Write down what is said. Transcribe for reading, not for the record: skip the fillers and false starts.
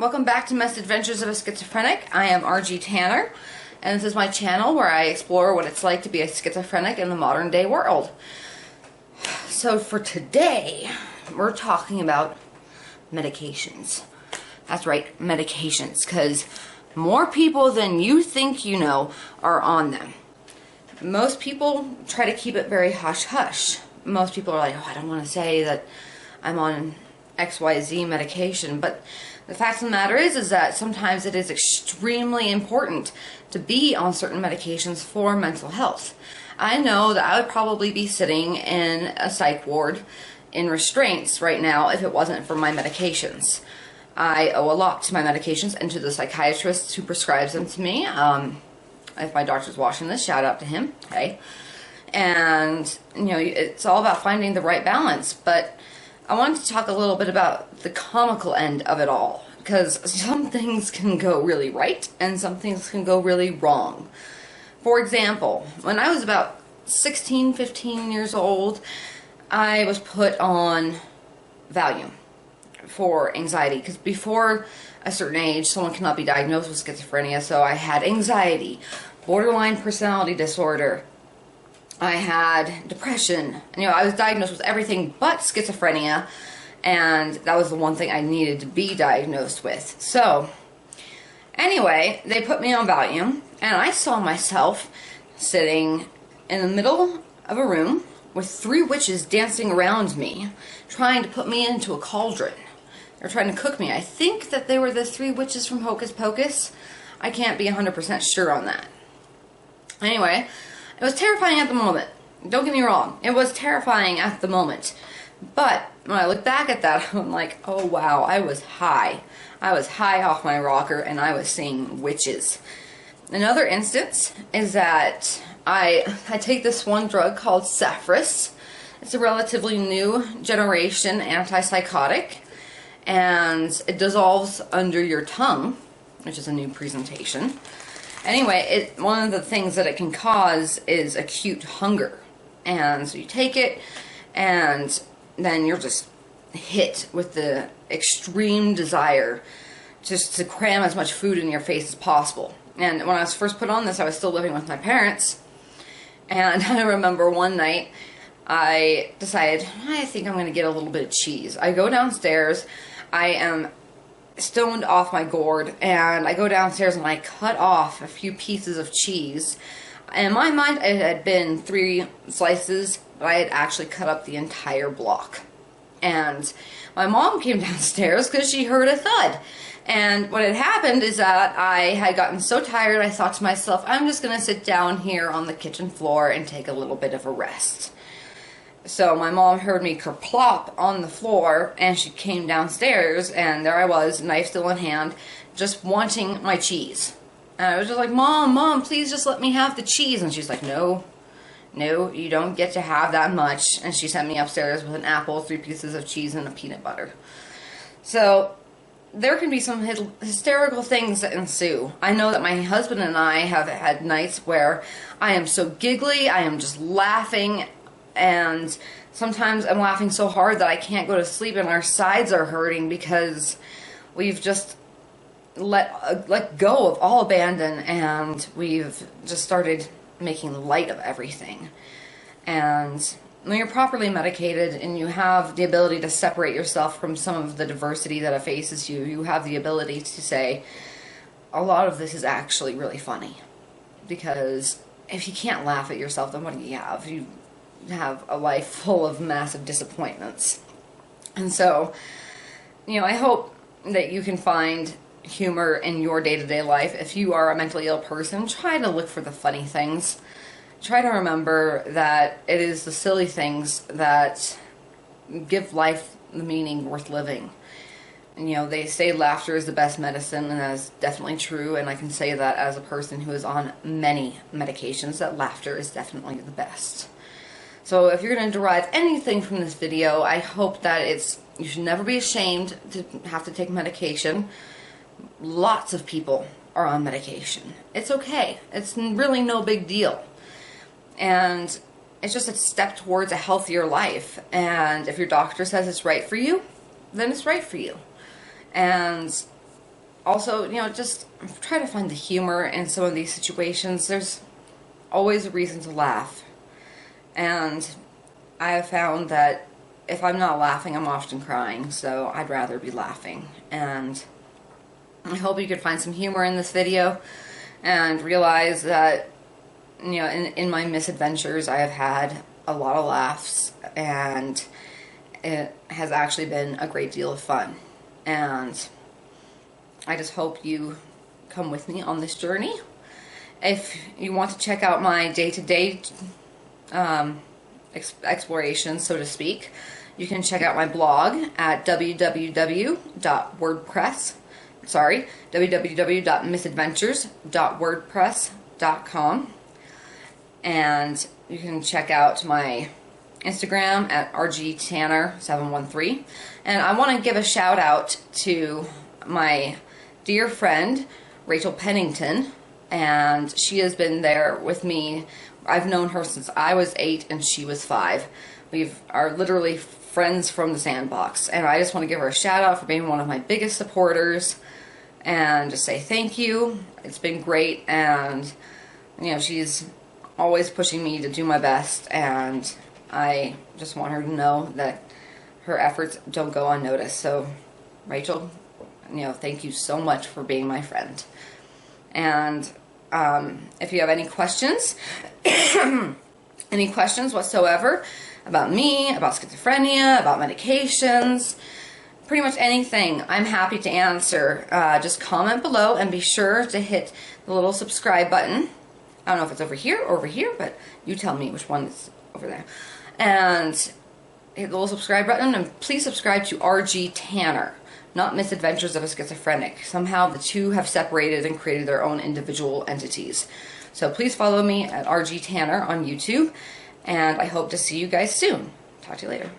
Welcome back to Misadventures of a Schizophrenic. I am RG Tanner, and this is my channel where I explore what it's like to be a schizophrenic in the modern day world. So for today, we're talking about medications. That's right, medications, because more people than you think you know are on them. Most people try to keep it very hush-hush. Most people are like, oh, I don't want to say that I'm on XYZ medication, but the fact of the matter is that sometimes it is extremely important to be on certain medications for mental health. I know that I would probably be sitting in a psych ward in restraints right now if it wasn't for my medications. I owe a lot to my medications and to the psychiatrist who prescribes them to me. If my doctor's watching this, shout out to him. Okay. And, you know, it's all about finding the right balance. But I wanted to talk a little bit about the comical end of it all, because some things can go really right and some things can go really wrong. For example, when I was about 16, 15 years old, I was put on Valium for anxiety, because before a certain age, someone cannot be diagnosed with schizophrenia, so I had anxiety, borderline personality disorder, I had depression. You know, I was diagnosed with everything but schizophrenia, and that was the one thing I needed to be diagnosed with. So, anyway, they put me on Valium, and I saw myself sitting in the middle of a room with 3 witches dancing around me, trying to put me into a cauldron. They were trying to cook me. I think that they were the 3 witches from Hocus Pocus. I can't be 100% sure on that. Anyway, it was terrifying at the moment. Don't get me wrong. It was terrifying at the moment. But when I look back at that, I'm like, oh wow, I was high. I was high off my rocker and I was seeing witches. Another instance is that I take this one drug called Saffris. It's a relatively new generation antipsychotic, and it dissolves under your tongue, which is a new presentation. Anyway, one of the things that it can cause is acute hunger. And so you take it, and then you're just hit with the extreme desire just to cram as much food in your face as possible. And when I was first put on this, I was still living with my parents. And I remember one night, I decided, I think I'm going to get a little bit of cheese. I go downstairs, I am stoned off my gourd, and I go downstairs and I cut off a few pieces of cheese. In my mind, it had been 3 slices, but I had actually cut up the entire block. And my mom came downstairs because she heard a thud. And what had happened is that I had gotten so tired, I thought to myself, I'm just going to sit down here on the kitchen floor and take a little bit of a rest. So my mom heard me kerplop on the floor, and she came downstairs, and there I was, knife still in hand, just wanting my cheese. And I was just like, Mom, please just let me have the cheese. And she's like, no, you don't get to have that much. And she sent me upstairs with an apple, 3 pieces of cheese, and a peanut butter. So there can be some hysterical things that ensue. I know that my husband and I have had nights where I am so giggly, I am just laughing, and sometimes I'm laughing so hard that I can't go to sleep and our sides are hurting because we've just let go of all abandon, and we've just started making light of everything. And when you're properly medicated and you have the ability to separate yourself from some of the diversity that faces you, you have the ability to say, a lot of this is actually really funny. Because if you can't laugh at yourself, then what do you have? You have a life full of massive disappointments. And so, you know, I hope that you can find humor in your day-to-day life. If you are a mentally ill person, try to look for the funny things. Try to remember that it is the silly things that give life the meaning worth living. And, you know, they say laughter is the best medicine, and that is definitely true, and I can say that as a person who is on many medications, that laughter is definitely the best. So if you're going to derive anything from this video, I hope that you should never be ashamed to have to take medication. Lots of people are on medication. It's okay. It's really no big deal. And it's just a step towards a healthier life. And if your doctor says it's right for you, then it's right for you. And also, you know, just try to find the humor in some of these situations. There's always a reason to laugh. And I have found that if I'm not laughing, I'm often crying, so I'd rather be laughing. And I hope you could find some humor in this video and realize that, you know, in my misadventures, I have had a lot of laughs, and it has actually been a great deal of fun. And I just hope you come with me on this journey. If you want to check out my day-to-day exploration, so to speak, you can check out my blog at www.misadventures.wordpress.com, and you can check out my Instagram at rgtanner713. And I want to give a shout out to my dear friend Rachel Pennington, and she has been there with me. I've known her since I was 8 and she was 5. We are literally friends from the sandbox, and I just want to give her a shout out for being one of my biggest supporters and just say thank you. It's been great, and you know, she's always pushing me to do my best, and I just want her to know that her efforts don't go unnoticed. So Rachel, you know, thank you so much for being my friend. And if you have any questions, any questions whatsoever about me, about schizophrenia, about medications, pretty much anything, I'm happy to answer. Just comment below and be sure to hit the little subscribe button. I don't know if it's over here or over here, but you tell me which one is over there. And hit the little subscribe button, and please subscribe to RG Tanner, not Misadventures of a Schizophrenic. Somehow the two have separated and created their own individual entities. So please follow me at RG Tanner on YouTube, and I hope to see you guys soon. Talk to you later.